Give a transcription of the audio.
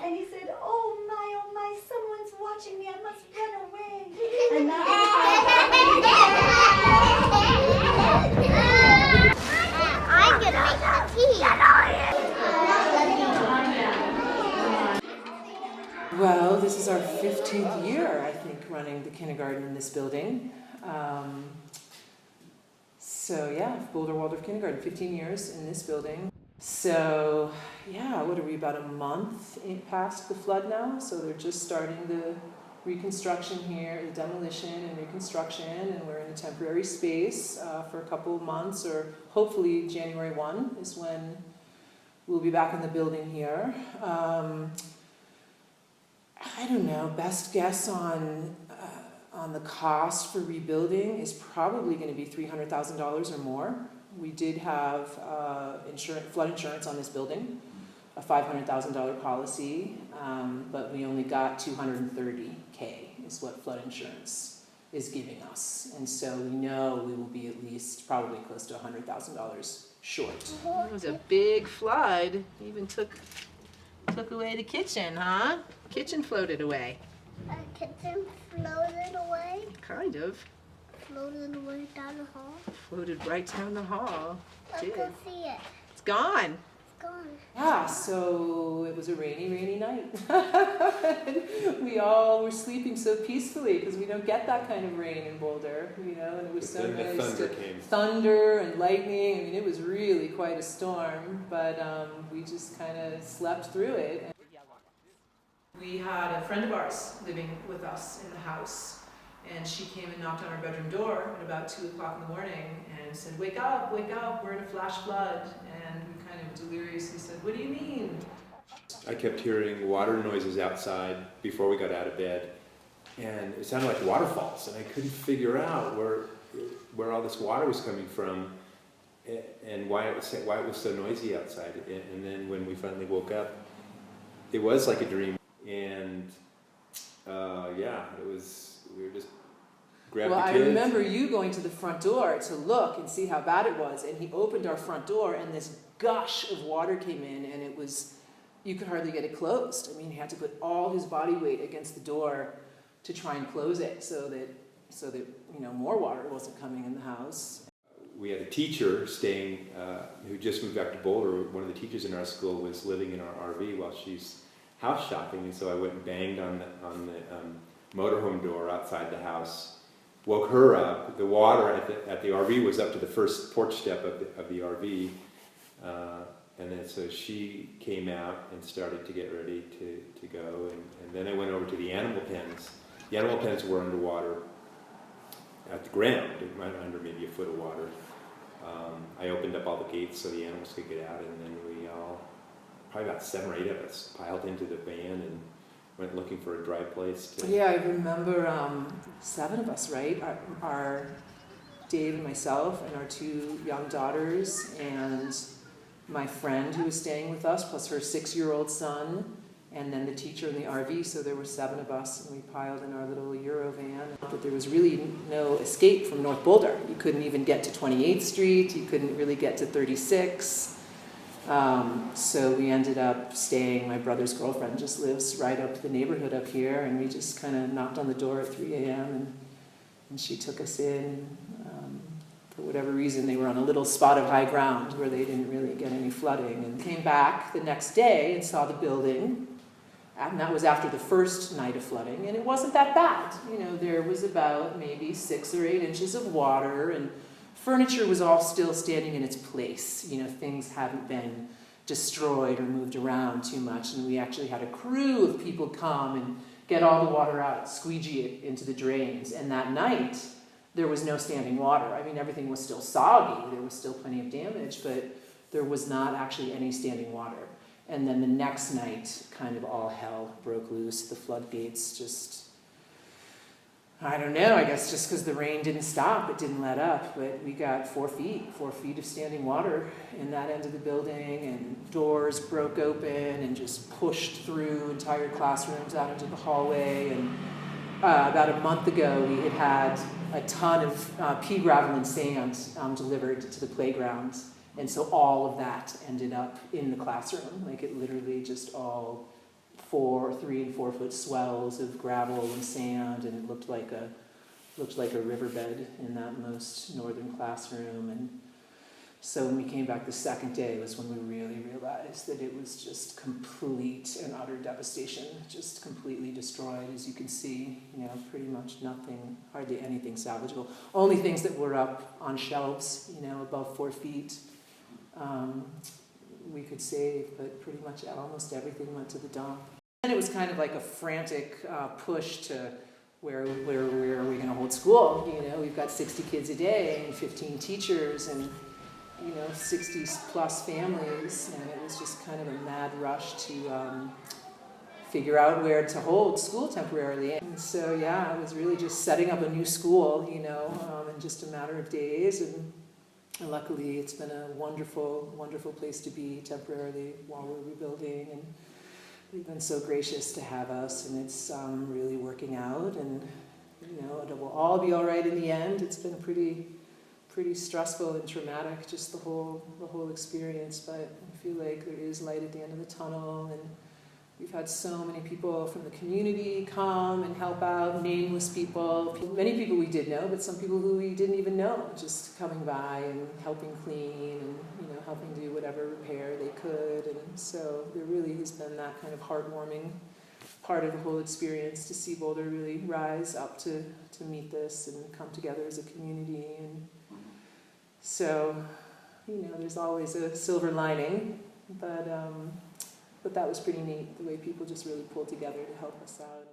And he said, oh my, someone's watching me, I must run away. And that I'm going to make the tea. Well, this is our 15th year, I think, running the kindergarten in this building. So yeah, Boulder Waldorf Kindergarten, 15 years in this building. So yeah, what are we, about a month past the flood now? So they're just starting the reconstruction here, the demolition and reconstruction, and we're in a temporary space for a couple of months, or hopefully January 1 is when we'll be back in the building here. I don't know, best guess on the cost for rebuilding is probably going to be $300,000 or more. We did have flood insurance on this building, a $500,000 policy, but we only got $230K is what flood insurance is giving us. And so we know we will be at least probably close to $100,000 short. It was a big flood. It even took away the kitchen, huh? Kitchen floated away. Kitchen floated away? Kind of. Floated away down the hall? Floated right down the hall. Let's go see it. It's gone. It's gone. Yeah, so it was a rainy night. We all were sleeping so peacefully because we don't get that kind of rain in Boulder, you know, and it was so nice. Thunder came. Thunder and lightning. I mean, it was really quite a storm, but we just kind of slept through it. We had a friend of ours living with us in the house, and she came and knocked on our bedroom door at about 2 o'clock in the morning and said, wake up, we're in a flash flood. And we kind of deliriously said, what do you mean? I kept hearing water noises outside before we got out of bed, and it sounded like waterfalls, and I couldn't figure out where all this water was coming from and why it was so noisy outside. And then when we finally woke up, it was like a dream. And yeah, we were just grabbed the kids. Well, I remember you going to the front door to look and see how bad it was, and he opened our front door, and this gush of water came in, and it was, you could hardly get it closed. I mean, he had to put all his body weight against the door to try and close it so that you know, more water wasn't coming in the house. We had a teacher staying who just moved back to Boulder. One of the teachers in our school was living in our RV while she's house shopping, and so I went and banged on the motorhome door outside the house, woke her up. The water at the RV was up to the first porch step of the RV, and then so she came out and started to get ready to go, and then I went over to the animal pens. The animal pens were underwater at the ground, under maybe a foot of water. I opened up all the gates so the animals could get out, and then we all, probably about 7 or 8 of us, piled into the van and went looking for a dry place to... Yeah, I remember 7 of us, right? Our Dave and myself and our 2 young daughters and my friend who was staying with us, plus her 6-year-old son, and then the teacher in the RV, so there were 7 of us, and we piled in our little Euro van. But there was really no escape from North Boulder. You couldn't even get to 28th Street, you couldn't really get to 36. So we ended up staying, my brother's girlfriend just lives right up the neighborhood up here, and we just kind of knocked on the door at 3 a.m. and she took us in. For whatever reason, they were on a little spot of high ground where they didn't really get any flooding, and came back the next day and saw the building, and that was after the first night of flooding, and it wasn't that bad. You know, there was about maybe 6 or 8 inches of water, and furniture was all still standing in its place. You know, things hadn't been destroyed or moved around too much, and we actually had a crew of people come and get all the water out, squeegee it into the drains, and that night there was no standing water. I mean, everything was still soggy, there was still plenty of damage, but there was not actually any standing water. And then the next night, kind of all hell broke loose. The floodgates just, I don't know, I guess just because the rain didn't stop, it didn't let up, but we got 4 feet of standing water in that end of the building, and doors broke open and just pushed through entire classrooms out into the hallway. And about a month ago, we had a ton of pea gravel and sand delivered to the playground. And so all of that ended up in the classroom. Like, it literally just all 3 and 4 foot swells of gravel and sand, and it looked like a riverbed in that most northern classroom. And so when we came back the second day was when we really realized that it was just complete and utter devastation, just completely destroyed. As you can see, pretty much nothing, hardly anything salvageable. Only things that were up on shelves, above 4 feet, we could save, but pretty much almost everything went to the dump. And it was kind of like a frantic push to where are we going to hold school? We've got 60 kids a day and 15 teachers and 60 plus families, and it was just kind of a mad rush to figure out where to hold school temporarily. And so it was really just setting up a new school, in just a matter of days, and luckily it's been a wonderful, wonderful place to be temporarily while we're rebuilding, and they've been so gracious to have us, and it's really working out, and it will all be all right in the end. It's been pretty stressful and traumatic, just the whole experience, but I feel like there is light at the end of the tunnel, and we've had so many people from the community come and help out, nameless people, many people we did know, but some people who we didn't even know, just coming by and helping clean and helping do whatever repair they could. And so there really has been that kind of heartwarming part of the whole experience to see Boulder really rise up to meet this and come together as a community. And so, there's always a silver lining, but that was pretty neat, the way people just really pulled together to help us out.